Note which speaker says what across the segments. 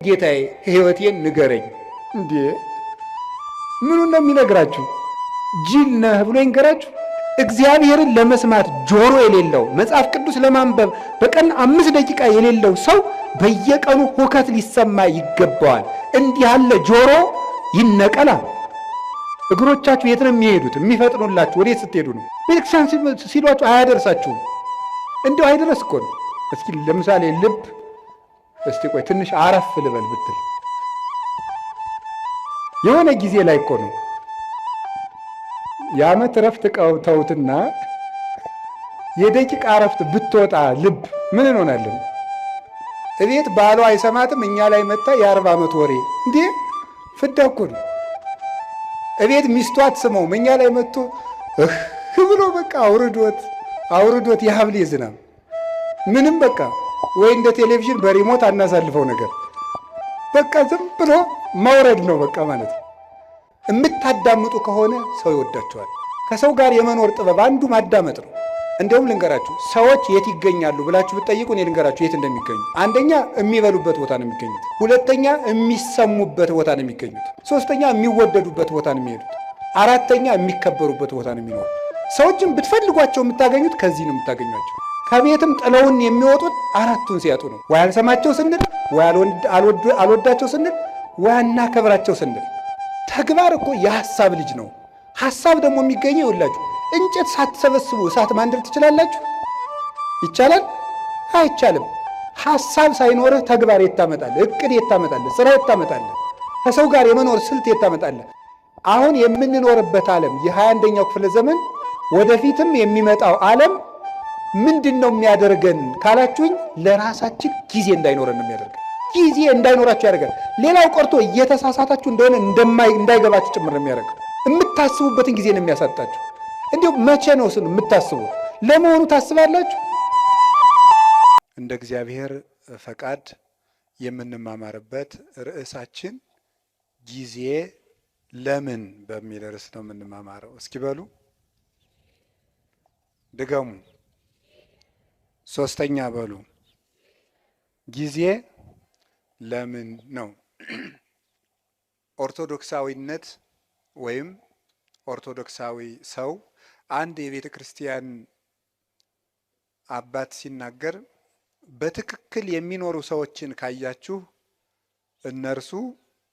Speaker 1: ጌታዬ ሕይወቴን ንገረኝ። እንዴ ምኑን ነው የሚነግራችሁ? ጅል ነህ ብሎ ይንገራችሁ? እግዚአብሔርን ለመስማት ጆሮ የሌለው መጽሐፍ ቅዱስ ለማንበብ በቀን 5 ደቂቃ የሌለው ሰው በየቀኑ ሁከት ሊሰማ ይገባዋል። እንዲህ ያለ ጆሮ ይነቀላል። እግሮቻችሁ የት ነው የሚሄዱት? የሚፈጥኑላችሁ ወዴት ስትሄዱ ነው? ቤተክርስቲያን ሲሏችሁ አያደርሳችሁም። እንዲሁ አይደረስ እኮ ነው። እስኪ ለምሳሌ ልብ እስቲ ቆይ ትንሽ አረፍ ልበል ብትል የሆነ ጊዜ ላይ እኮ ነው የዓመት እረፍት ተውትና የደቂቃ እረፍት ብትወጣ ልብ ምን እንሆናለን? እቤት ባሏ አይሰማትም፣ እኛ ላይ መጣ የ40 ዓመት ወሬ። እንዴ ፍዳ እኮ ነው። እቤት ሚስቱ አትስመውም፣ እኛ ላይ መጥቶ ብሎ በቃ አውርዶት የሀብሌ ዝናብ ምንም በቃ ወይ እንደ ቴሌቪዥን በሪሞት አናሳልፈው ነገር በቃ ዝም ብሎ መውረድ ነው በቃ ማለት ነው። የምታዳምጡ ከሆነ ሰው ይወዳቸዋል። ከሰው ጋር የመኖር ጥበብ አንዱ ማዳመጥ ነው። እንደውም ልንገራችሁ፣ ሰዎች የት ይገኛሉ ብላችሁ ብትጠይቁ እኔ ልንገራችሁ የት እንደሚገኙ። አንደኛ የሚበሉበት ቦታ ነው የሚገኙት። ሁለተኛ የሚሰሙበት ቦታ ነው የሚገኙት። ሶስተኛ የሚወደዱበት ቦታ ነው የሚሄዱት። አራተኛ የሚከበሩበት ቦታ ነው የሚኖሩት። ሰዎችን ብትፈልጓቸው የምታገኙት ከዚህ ነው የምታገኟቸው። ከቤትም ጥለውን የሚወጡት አራቱን ሲያጡ ነው። ወይ አልሰማቸው ስንል፣ ወይ አልወዳቸው ስንል፣ ወይ አናከብራቸው ስንል። ተግባር እኮ የሐሳብ ልጅ ነው። ሐሳብ ደግሞ የሚገኘው ይውላችሁ እንጨት ሳትሰበስቡ እሳት ማንደድ ትችላላችሁ? ይቻላል? አይቻልም። ሐሳብ ሳይኖርህ ተግባር የት ታመጣለህ? እቅድ የት ታመጣለህ? ስራ የት ታመጣለህ? ከሰው ጋር የመኖር ስልት የት ታመጣለህ? አሁን የምንኖርበት ዓለም የ21ኛው ክፍለ ዘመን ወደፊትም የሚመጣው ዓለም ምንድን ነው የሚያደርገን ካላችሁኝ፣ ለራሳችን ጊዜ እንዳይኖረን ነው የሚያደርገን። ጊዜ እንዳይኖራችሁ ያደርጋል። ሌላው ቀርቶ እየተሳሳታችሁ እንደሆነ እንዳይገባችሁ ጭምር ነው የሚያደርገው። የምታስቡበትን ጊዜ ነው የሚያሳጣችሁ። እንዲሁ መቼ ነው ስኑ የምታስቡ? ለመሆኑ ታስባላችሁ? እንደ እግዚአብሔር ፈቃድ የምንማማርበት ርዕሳችን ጊዜ ለምን በሚል ርዕስ ነው የምንማማረው። እስኪ በሉ ድገሙ። ሶስተኛ በሉ። ጊዜ ለምን ነው? ኦርቶዶክሳዊነት ወይም ኦርቶዶክሳዊ ሰው አንድ የቤተ ክርስቲያን አባት ሲናገር በትክክል የሚኖሩ ሰዎችን ካያችሁ እነርሱ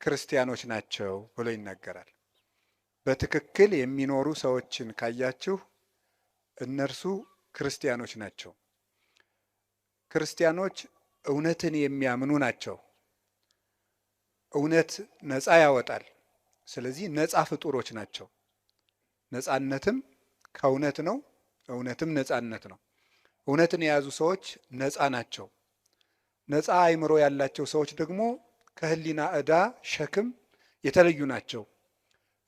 Speaker 1: ክርስቲያኖች ናቸው ብሎ ይናገራል። በትክክል የሚኖሩ ሰዎችን ካያችሁ እነርሱ ክርስቲያኖች ናቸው። ክርስቲያኖች እውነትን የሚያምኑ ናቸው። እውነት ነፃ ያወጣል። ስለዚህ ነፃ ፍጡሮች ናቸው። ነፃነትም ከእውነት ነው፣ እውነትም ነፃነት ነው። እውነትን የያዙ ሰዎች ነፃ ናቸው። ነፃ አእምሮ ያላቸው ሰዎች ደግሞ ከህሊና ዕዳ ሸክም የተለዩ ናቸው።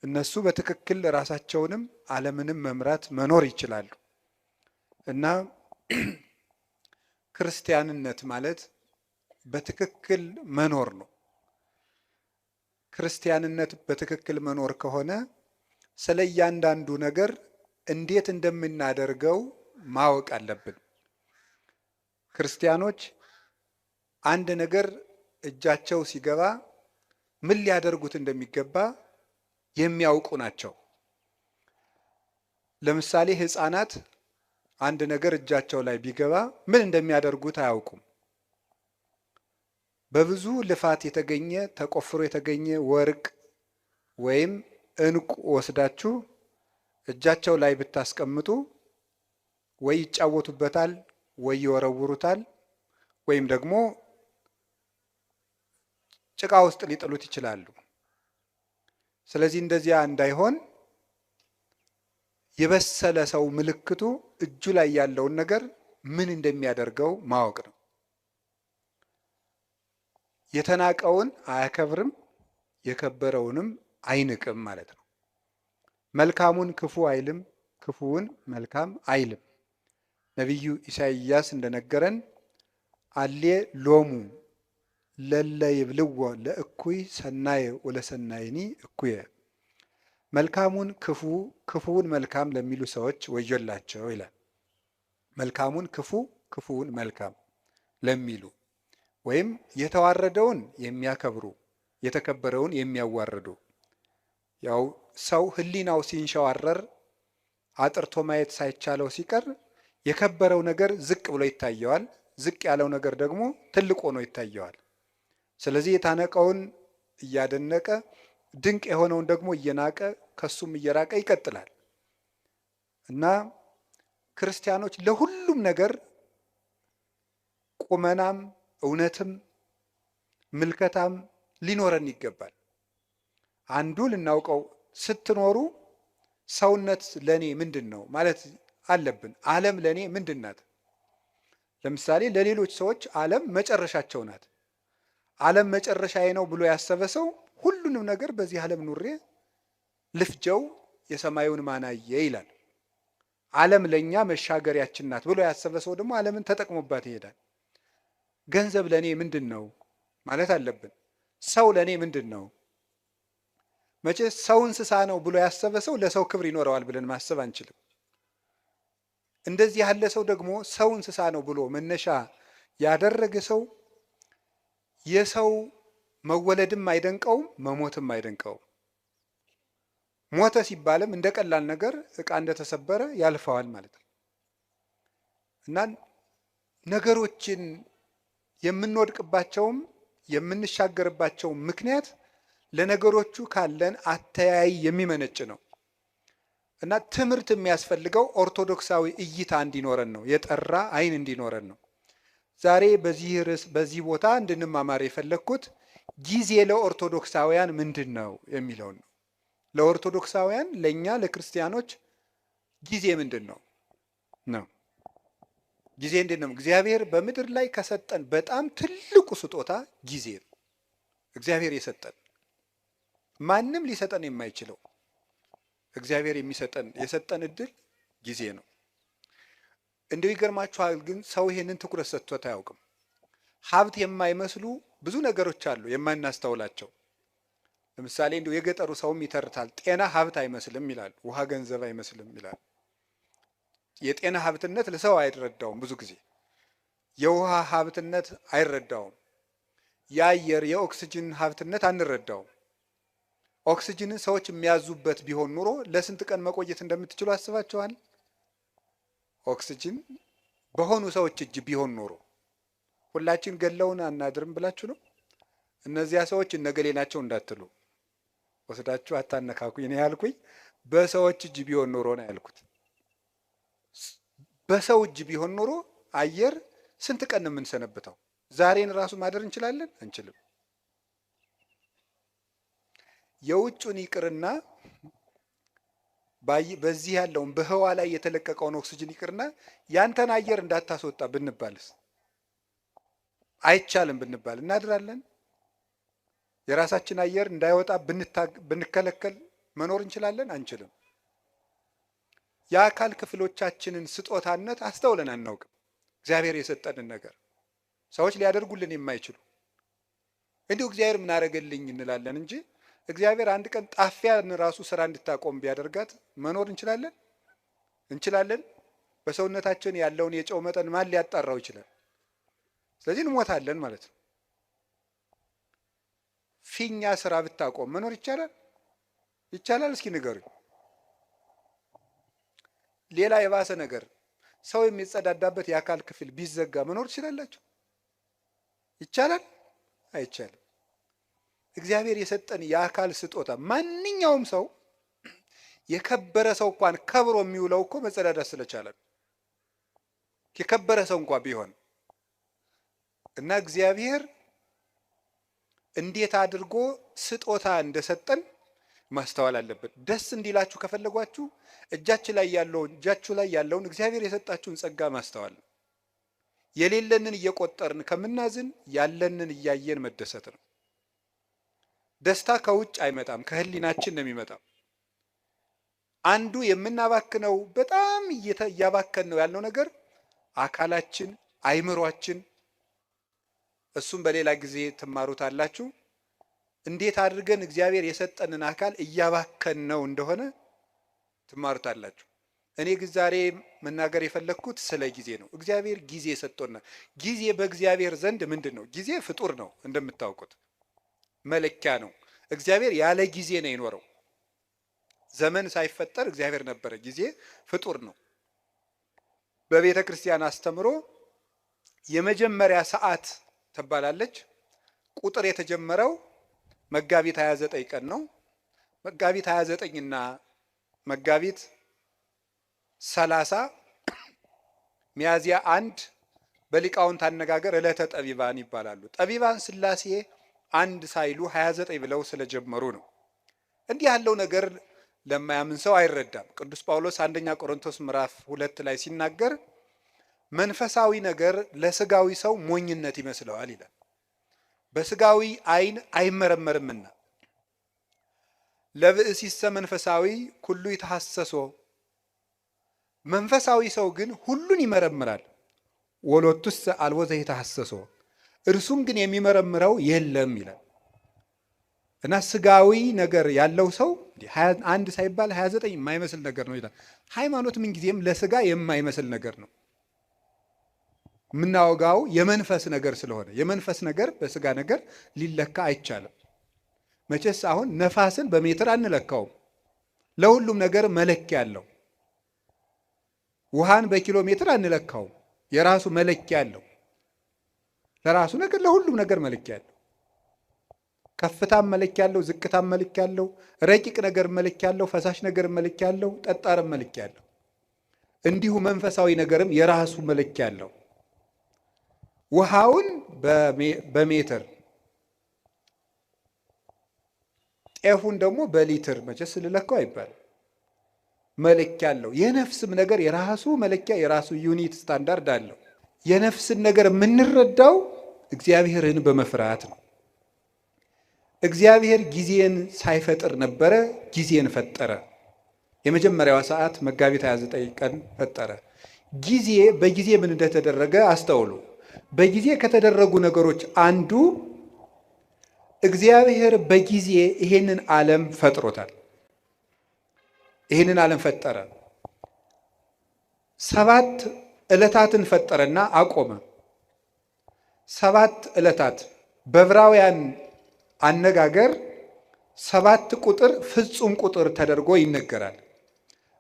Speaker 1: እነሱ በትክክል ራሳቸውንም ዓለምንም መምራት መኖር ይችላሉ። እና ክርስቲያንነት ማለት በትክክል መኖር ነው። ክርስቲያንነት በትክክል መኖር ከሆነ ስለ እያንዳንዱ ነገር እንዴት እንደምናደርገው ማወቅ አለብን። ክርስቲያኖች አንድ ነገር እጃቸው ሲገባ ምን ሊያደርጉት እንደሚገባ የሚያውቁ ናቸው። ለምሳሌ ሕፃናት አንድ ነገር እጃቸው ላይ ቢገባ ምን እንደሚያደርጉት አያውቁም። በብዙ ልፋት የተገኘ ተቆፍሮ የተገኘ ወርቅ ወይም ዕንቁ ወስዳችሁ እጃቸው ላይ ብታስቀምጡ ወይ ይጫወቱበታል፣ ወይ ይወረውሩታል፣ ወይም ደግሞ ጭቃ ውስጥ ሊጥሉት ይችላሉ። ስለዚህ እንደዚያ እንዳይሆን የበሰለ ሰው ምልክቱ እጁ ላይ ያለውን ነገር ምን እንደሚያደርገው ማወቅ ነው። የተናቀውን አያከብርም፣ የከበረውንም አይንቅም ማለት ነው። መልካሙን ክፉ አይልም፣ ክፉውን መልካም አይልም። ነቢዩ ኢሳይያስ እንደነገረን አሌ ሎሙ ለለ ይብልዎ ለእኩይ ሰናየ ወለሰናይኒ እኩየ። መልካሙን ክፉ ክፉውን መልካም ለሚሉ ሰዎች ወዮላቸው ይላል። መልካሙን ክፉ ክፉውን መልካም ለሚሉ ወይም የተዋረደውን የሚያከብሩ የተከበረውን የሚያዋርዱ። ያው ሰው ሕሊናው ሲንሸዋረር አጥርቶ ማየት ሳይቻለው ሲቀር የከበረው ነገር ዝቅ ብሎ ይታየዋል፣ ዝቅ ያለው ነገር ደግሞ ትልቅ ሆኖ ይታየዋል። ስለዚህ የታነቀውን እያደነቀ ድንቅ የሆነውን ደግሞ እየናቀ ከሱም እየራቀ ይቀጥላል እና ክርስቲያኖች ለሁሉም ነገር ቁመናም እውነትም ምልከታም ሊኖረን ይገባል። አንዱ ልናውቀው ስትኖሩ ሰውነት ለኔ ምንድን ነው ማለት አለብን። ዓለም ለኔ ምንድን ናት? ለምሳሌ ለሌሎች ሰዎች ዓለም መጨረሻቸው ናት። ዓለም መጨረሻዬ ነው ብሎ ያሰበ ሰው ሁሉንም ነገር በዚህ ዓለም ኑሬ ልፍጀው የሰማዩን ማናየ ይላል። ዓለም ለኛ መሻገሪያችን ናት ብሎ ያሰበ ሰው ደግሞ ዓለምን ተጠቅሞባት ይሄዳል። ገንዘብ ለኔ ምንድን ነው ማለት አለብን። ሰው ለኔ ምንድን ነው? መቼ ሰው እንስሳ ነው ብሎ ያሰበ ሰው ለሰው ክብር ይኖረዋል ብለን ማሰብ አንችልም። እንደዚህ ያለ ሰው ደግሞ ሰው እንስሳ ነው ብሎ መነሻ ያደረገ ሰው የሰው መወለድም አይደንቀውም፣ መሞትም አይደንቀውም። ሞተ ሲባልም እንደ ቀላል ነገር ዕቃ እንደተሰበረ ያልፈዋል ማለት ነው እና ነገሮችን የምንወድቅባቸውም የምንሻገርባቸውም ምክንያት ለነገሮቹ ካለን አተያይ የሚመነጭ ነው እና ትምህርት የሚያስፈልገው ኦርቶዶክሳዊ እይታ እንዲኖረን ነው፣ የጠራ ዓይን እንዲኖረን ነው። ዛሬ በዚህ ርዕስ በዚህ ቦታ እንድንማማር የፈለግኩት ጊዜ ለኦርቶዶክሳውያን ምንድን ነው የሚለውን ነው። ለኦርቶዶክሳውያን ለእኛ ለክርስቲያኖች ጊዜ ምንድን ነው ነው ጊዜ እንዴት ነው? እግዚአብሔር በምድር ላይ ከሰጠን በጣም ትልቁ ስጦታ ጊዜ ነው። እግዚአብሔር የሰጠን ማንም ሊሰጠን የማይችለው እግዚአብሔር የሰጠን እድል ጊዜ ነው። እንደው ይገርማችኋል፣ ግን ሰው ይሄንን ትኩረት ሰጥቶት አያውቅም። ሀብት የማይመስሉ ብዙ ነገሮች አሉ የማናስተውላቸው። ለምሳሌ እንደው የገጠሩ ሰውም ይተርታል። ጤና ሀብት አይመስልም ይላል፣ ውሃ ገንዘብ አይመስልም ይላል። የጤና ሀብትነት ለሰው አይረዳውም። ብዙ ጊዜ የውሃ ሀብትነት አይረዳውም። የአየር የኦክስጅን ሀብትነት አንረዳውም። ኦክስጅንን ሰዎች የሚያዙበት ቢሆን ኑሮ ለስንት ቀን መቆየት እንደምትችሉ አስባችኋል? ኦክስጅን በሆኑ ሰዎች እጅ ቢሆን ኖሮ ሁላችን ገለውን አናድርም ብላችሁ ነው? እነዚያ ሰዎች እነገሌ ናቸው እንዳትሉ ወስዳችሁ አታነካኩኝ። እኔ ያልኩኝ በሰዎች እጅ ቢሆን ኖሮ ነው ያልኩት። በሰው እጅ ቢሆን ኖሮ አየር ስንት ቀን ነው የምንሰነብተው? ዛሬን ራሱ ማደር እንችላለን? አንችልም። የውጩን ይቅርና በዚህ ያለውን በህዋ ላይ የተለቀቀውን ኦክስጅን ይቅርና ያንተን አየር እንዳታስወጣ ብንባልስ? አይቻልም ብንባል እናድራለን? የራሳችን አየር እንዳይወጣ ብንከለከል መኖር እንችላለን? አንችልም። የአካል ክፍሎቻችንን ስጦታነት አስተውለን አናውቅም። እግዚአብሔር የሰጠንን ነገር ሰዎች ሊያደርጉልን የማይችሉ እንዲሁ እግዚአብሔር ምን አደረገልኝ እንላለን እንጂ እግዚአብሔር አንድ ቀን ጣፊያን ራሱ ስራ እንድታቆም ቢያደርጋት መኖር እንችላለን? እንችላለን? በሰውነታችን ያለውን የጨው መጠን ማን ሊያጣራው ይችላል? ስለዚህ እንሞታለን ማለት ነው። ፊኛ ስራ ብታቆም መኖር ይቻላል? ይቻላል? እስኪ ንገሩኝ። ሌላ የባሰ ነገር ሰው የሚጸዳዳበት የአካል ክፍል ቢዘጋ መኖር ትችላላችሁ? ይቻላል? አይቻልም። እግዚአብሔር የሰጠን የአካል ስጦታ ማንኛውም ሰው የከበረ ሰው እንኳን ከብሮ የሚውለው እኮ መጸዳዳት ስለቻለ የከበረ ሰው እንኳን ቢሆን እና እግዚአብሔር እንዴት አድርጎ ስጦታ እንደሰጠን ማስተዋል አለበት። ደስ እንዲላችሁ ከፈለጓችሁ እጃችሁ ላይ ያለውን እግዚአብሔር የሰጣችሁን ጸጋ ማስተዋል ነው። የሌለንን እየቆጠርን ከምናዝን ያለንን እያየን መደሰት ነው። ደስታ ከውጭ አይመጣም፣ ከህሊናችን ነው የሚመጣው። አንዱ የምናባክነው በጣም እያባከን ነው ያልነው ነገር አካላችን፣ አይምሯችን። እሱም በሌላ ጊዜ ትማሩታላችሁ። እንዴት አድርገን እግዚአብሔር የሰጠንን አካል እያባከን ነው እንደሆነ ትማሩታላችሁ። እኔ ግን ዛሬ መናገር የፈለግኩት ስለ ጊዜ ነው። እግዚአብሔር ጊዜ ሰጥቶናል። ጊዜ በእግዚአብሔር ዘንድ ምንድን ነው? ጊዜ ፍጡር ነው፣ እንደምታውቁት መለኪያ ነው። እግዚአብሔር ያለ ጊዜ ነው የኖረው። ዘመን ሳይፈጠር እግዚአብሔር ነበረ። ጊዜ ፍጡር ነው። በቤተ ክርስቲያን አስተምሮ የመጀመሪያ ሰዓት ትባላለች። ቁጥር የተጀመረው መጋቢት 29 ቀን ነው። መጋቢት 29 እና መጋቢት 30 ሚያዝያ 1 በሊቃውንት አነጋገር ዕለተ ጠቢባን ይባላሉ። ጠቢባን ሥላሴ አንድ ሳይሉ 29 ብለው ስለጀመሩ ነው። እንዲህ ያለው ነገር ለማያምን ሰው አይረዳም። ቅዱስ ጳውሎስ አንደኛ ቆሮንቶስ ምዕራፍ 2 ላይ ሲናገር መንፈሳዊ ነገር ለስጋዊ ሰው ሞኝነት ይመስለዋል ይላል። በስጋዊ ዓይን አይመረመርምና ለብእሲሰ መንፈሳዊ ኩሉ ይተሐሰሶ፣ መንፈሳዊ ሰው ግን ሁሉን ይመረምራል። ወሎቱስ አልቦ ዘይተሐሰሶ፣ እርሱም ግን የሚመረምረው የለም ይላል። እና ስጋዊ ነገር ያለው ሰው 21 ሳይባል 29 የማይመስል ነገር ነው ይላል። ሃይማኖት ምንጊዜም ለስጋ የማይመስል ነገር ነው። የምናወጋው የመንፈስ ነገር ስለሆነ የመንፈስ ነገር በስጋ ነገር ሊለካ አይቻልም። መቼስ አሁን ነፋስን በሜትር አንለካውም። ለሁሉም ነገር መለኪያ አለው። ውሃን በኪሎ ሜትር አንለካውም። የራሱ መለኪያ አለው። ለራሱ ነገር ለሁሉም ነገር መለኪያ አለው። ከፍታም መለኪያ አለው፣ ዝቅታም መለኪያ አለው፣ ረቂቅ ነገር መለኪያ አለው፣ ፈሳሽ ነገር መለኪያ አለው፣ ጠጣርም መለኪያ አለው። እንዲሁ መንፈሳዊ ነገርም የራሱ መለኪያ አለው። ውሃውን በሜትር ጤፉን ደግሞ በሊትር መቼስ ልለካው አይባልም። መለኪያ አለው። የነፍስም ነገር የራሱ መለኪያ የራሱ ዩኒት ስታንዳርድ አለው። የነፍስን ነገር የምንረዳው እግዚአብሔርን በመፍራት ነው። እግዚአብሔር ጊዜን ሳይፈጥር ነበረ፣ ጊዜን ፈጠረ። የመጀመሪያዋ ሰዓት መጋቢት 29 ቀን ፈጠረ። ጊዜ በጊዜ ምን እንደተደረገ አስተውሉ። በጊዜ ከተደረጉ ነገሮች አንዱ እግዚአብሔር በጊዜ ይሄንን ዓለም ፈጥሮታል። ይሄንን ዓለም ፈጠረ። 7 ዕለታትን ፈጠረና አቆመ። 7 ዕለታት በዕብራውያን አነጋገር 7 ቁጥር ፍጹም ቁጥር ተደርጎ ይነገራል።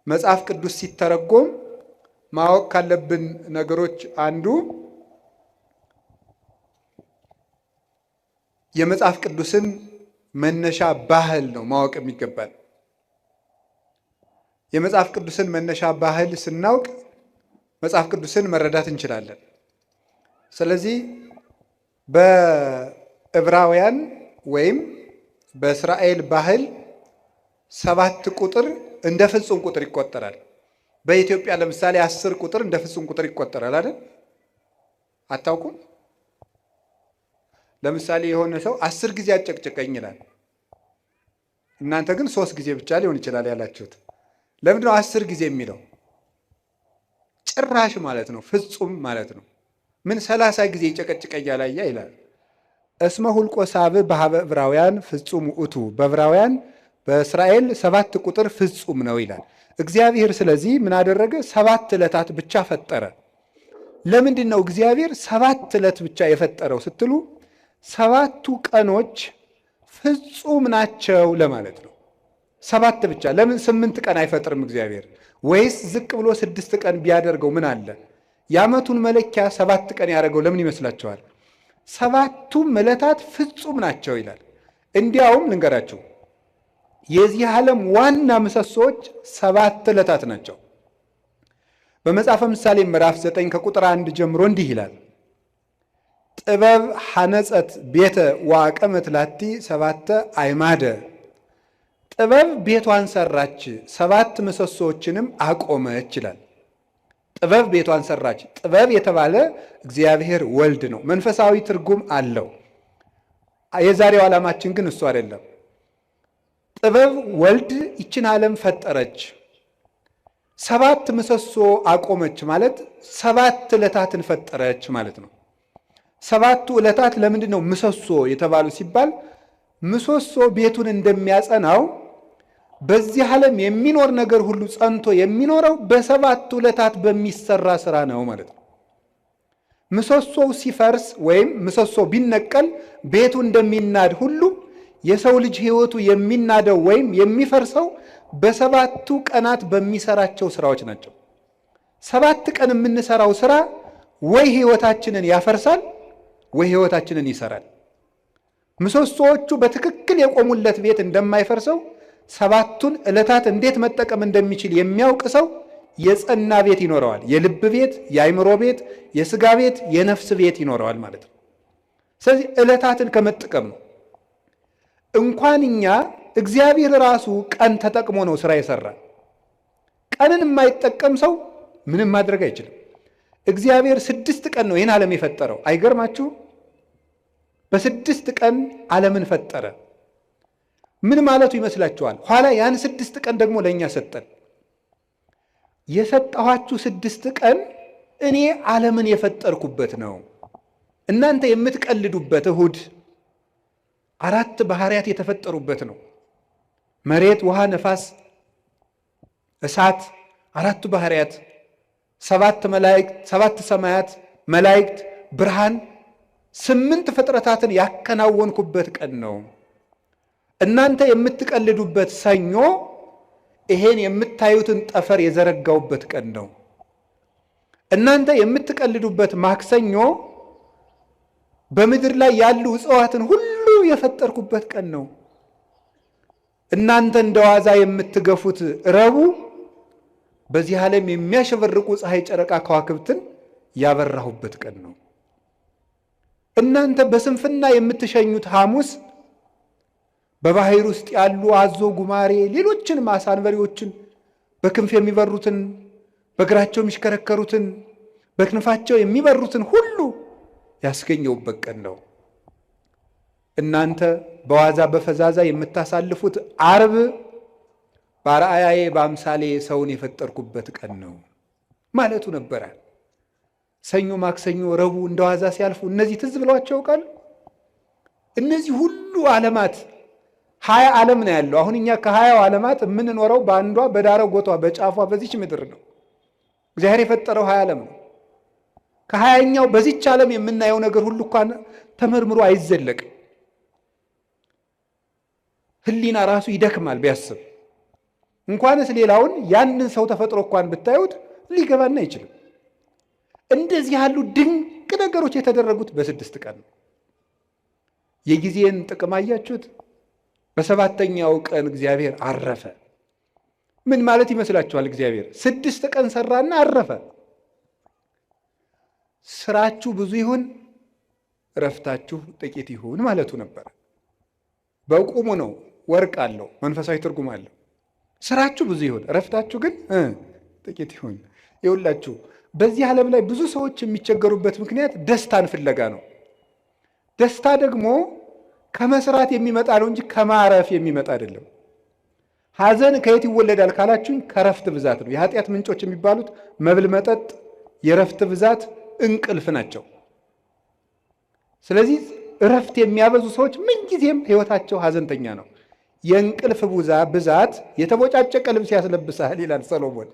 Speaker 1: መጽሐፍ ቅዱስ ሲተረጎም ማወቅ ካለብን ነገሮች አንዱ የመጽሐፍ ቅዱስን መነሻ ባህል ነው ማወቅ የሚገባል። የመጽሐፍ ቅዱስን መነሻ ባህል ስናውቅ መጽሐፍ ቅዱስን መረዳት እንችላለን። ስለዚህ በዕብራውያን ወይም በእስራኤል ባህል 7 ቁጥር እንደ ፍጹም ቁጥር ይቆጠራል። በኢትዮጵያ ለምሳሌ 10 ቁጥር እንደ ፍጹም ቁጥር ይቆጠራል አይደል? አታውቁም? ለምሳሌ የሆነ ሰው 10 ጊዜ አጨቅጭቀኝ ይላል። እናንተ ግን 3 ጊዜ ብቻ ሊሆን ይችላል ያላችሁት። ለምንድን ነው 10 ጊዜ የሚለው? ጭራሽ ማለት ነው፣ ፍጹም ማለት ነው። ምን 30 ጊዜ ይጨቀጭቀኝ ያላያ ይላል። እስመ ሁልቆ ሳብዕ በሀበ ዕብራውያን ፍጹም ውእቱ፣ በዕብራውያን በእስራኤል 7 ቁጥር ፍጹም ነው ይላል እግዚአብሔር። ስለዚህ ምን አደረገ? 7 ዕለታት ብቻ ፈጠረ። ለምንድን ነው እግዚአብሔር 7 ዕለት ብቻ የፈጠረው ስትሉ 7ቱ ቀኖች ፍጹም ናቸው ለማለት ነው። 7 ብቻ። ለምን 8 ቀን አይፈጥርም እግዚአብሔር? ወይስ ዝቅ ብሎ 6 ቀን ቢያደርገው ምን አለ? የዓመቱን መለኪያ 7 ቀን ያደረገው ለምን ይመስላችኋል? 7ቱም ዕለታት ፍጹም ናቸው ይላል። እንዲያውም ልንገራችሁ፣ የዚህ ዓለም ዋና ምሰሶዎች 7 ዕለታት ናቸው። በመጽሐፈ ምሳሌ ምዕራፍ 9 ከቁጥር 1 ጀምሮ እንዲህ ይላል፣ ጥበብ ሐነጸት ቤተ ወአቀመት ላቲ 7 አዕማደ። ጥበብ ቤቷን ሰራች 7 ምሰሶዎችንም አቆመች ይላል። ጥበብ ቤቷን ሰራች። ጥበብ የተባለ እግዚአብሔር ወልድ ነው። መንፈሳዊ ትርጉም አለው። የዛሬው ዓላማችን ግን እሱ አይደለም። ጥበብ ወልድ ይችን ዓለም ፈጠረች፣ 7 ምሰሶ አቆመች ማለት 7 ዕለታትን ፈጠረች ማለት ነው። 7ቱ ዕለታት ለምንድን ነው ምሰሶ የተባሉ ሲባል ምሰሶ ቤቱን እንደሚያጸናው በዚህ ዓለም የሚኖር ነገር ሁሉ ጸንቶ የሚኖረው በሰባቱ ዕለታት በሚሰራ ስራ ነው ማለት ነው። ምሰሶው ሲፈርስ ወይም ምሰሶ ቢነቀል ቤቱ እንደሚናድ ሁሉ የሰው ልጅ ሕይወቱ የሚናደው ወይም የሚፈርሰው በሰባቱ ቀናት በሚሰራቸው ስራዎች ናቸው። 7 ቀን የምንሰራው ስራ ወይ ሕይወታችንን ያፈርሳል ወይ ሕይወታችንን ይሰራል። ምሰሶዎቹ በትክክል የቆሙለት ቤት እንደማይፈርሰው 7ቱን ዕለታት እንዴት መጠቀም እንደሚችል የሚያውቅ ሰው የጸና ቤት ይኖረዋል። የልብ ቤት፣ የአይምሮ ቤት፣ የስጋ ቤት፣ የነፍስ ቤት ይኖረዋል ማለት ነው። ስለዚህ ዕለታትን ከመጠቀም ነው። እንኳን እኛ እግዚአብሔር ራሱ ቀን ተጠቅሞ ነው ስራ የሰራ። ቀንን የማይጠቀም ሰው ምንም ማድረግ አይችልም። እግዚአብሔር 6 ቀን ነው ይህን ዓለም የፈጠረው። አይገርማችሁ? በ6 ቀን ዓለምን ፈጠረ። ምን ማለቱ ይመስላችኋል? ኋላ ያን 6 ቀን ደግሞ ለእኛ ሰጠን። የሰጠኋችሁ 6 ቀን እኔ ዓለምን የፈጠርኩበት ነው። እናንተ የምትቀልዱበት እሁድ 4 ባህሪያት የተፈጠሩበት ነው። መሬት፣ ውሃ፣ ነፋስ፣ እሳት 4ቱ ባህሪያት፣ 7 ሰማያት፣ መላእክት፣ ብርሃን 8 ፍጥረታትን ያከናወንኩበት ቀን ነው። እናንተ የምትቀልዱበት ሰኞ ይሄን የምታዩትን ጠፈር የዘረጋውበት ቀን ነው። እናንተ የምትቀልዱበት ማክሰኞ በምድር ላይ ያሉ እጽዋትን ሁሉ የፈጠርኩበት ቀን ነው። እናንተ እንደዋዛ የምትገፉት ረቡዕ በዚህ ዓለም የሚያሸበርቁ ፀሐይ፣ ጨረቃ፣ ከዋክብትን ያበራሁበት ቀን ነው። እናንተ በስንፍና የምትሸኙት ሐሙስ በባህር ውስጥ ያሉ አዞ፣ ጉማሬ፣ ሌሎችን ዓሣ አንበሪዎችን በክንፍ የሚበሩትን በእግራቸው የሚሽከረከሩትን በክንፋቸው የሚበሩትን ሁሉ ያስገኘውበት ቀን ነው። እናንተ በዋዛ በፈዛዛ የምታሳልፉት ዓርብ በአርአያዬ በአምሳሌ ሰውን የፈጠርኩበት ቀን ነው ማለቱ ነበረ። ሰኞ፣ ማክሰኞ፣ ረቡዕ እንደዋዛ ሲያልፉ እነዚህ ትዝ ብለዋቸው ያውቃሉ? እነዚህ ሁሉ ዓለማት 20 ዓለም ነው ያለው። አሁን እኛ ከ20 ዓለማት የምንኖረው በአንዷ በዳረጎቷ በጫፏ በዚች ምድር ነው። እግዚአብሔር የፈጠረው 20 ዓለም ነው። ከ20ኛው በዚች ዓለም የምናየው ነገር ሁሉ እንኳን ተመርምሮ አይዘለቅም። ሕሊና ራሱ ይደክማል ቢያስብ። እንኳንስ ሌላውን ያንን ሰው ተፈጥሮ እንኳን ብታዩት ሊገባን አይችልም። እንደዚህ ያሉ ድንቅ ነገሮች የተደረጉት በ6 ቀን ነው። የጊዜን ጥቅም አያችሁት? በ7ኛው ቀን እግዚአብሔር አረፈ። ምን ማለት ይመስላችኋል? እግዚአብሔር 6 ቀን ሰራና አረፈ። ስራችሁ ብዙ ይሁን እረፍታችሁ ጥቂት ይሁን ማለቱ ነበር። በቁሙ ነው። ወርቅ አለው፣ መንፈሳዊ ትርጉም አለው። ስራችሁ ብዙ ይሁን እረፍታችሁ ግን ጥቂት ይሁን። ይኸውላችሁ በዚህ ዓለም ላይ ብዙ ሰዎች የሚቸገሩበት ምክንያት ደስታን ፍለጋ ነው። ደስታ ደግሞ ከመስራት የሚመጣ ነው እንጂ ከማረፍ የሚመጣ አይደለም። ሐዘን ከየት ይወለዳል ካላችሁኝ ከረፍት ብዛት ነው። የኃጢአት ምንጮች የሚባሉት መብል፣ መጠጥ፣ የረፍት ብዛት፣ እንቅልፍ ናቸው። ስለዚህ እረፍት የሚያበዙ ሰዎች ምንጊዜም ሕይወታቸው ሐዘንተኛ ነው። የእንቅልፍ ብዛት የተቦጫጨቀ ልብስ ያስለብሳል ይላል ሰሎሞን።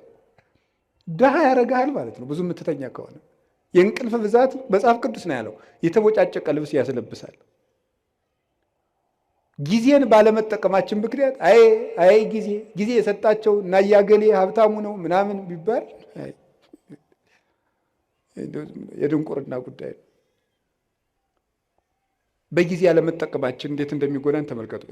Speaker 1: ድሃ ያደርግሃል ማለት ነው ብዙ የምትተኛ ከሆነ። የእንቅልፍ ብዛት መጽሐፍ ቅዱስ ነው ያለው፣ የተቦጫጨቀ ልብስ ያስለብሳል። ጊዜን ባለመጠቀማችን ምክንያት አይ ጊዜ የሰጣቸው እና ያገሌ ሀብታሙ ነው ምናምን ቢባል የድንቁርና ጉዳይ ነው። በጊዜ ያለመጠቀማችን እንዴት እንደሚጎዳን ተመልከቱ።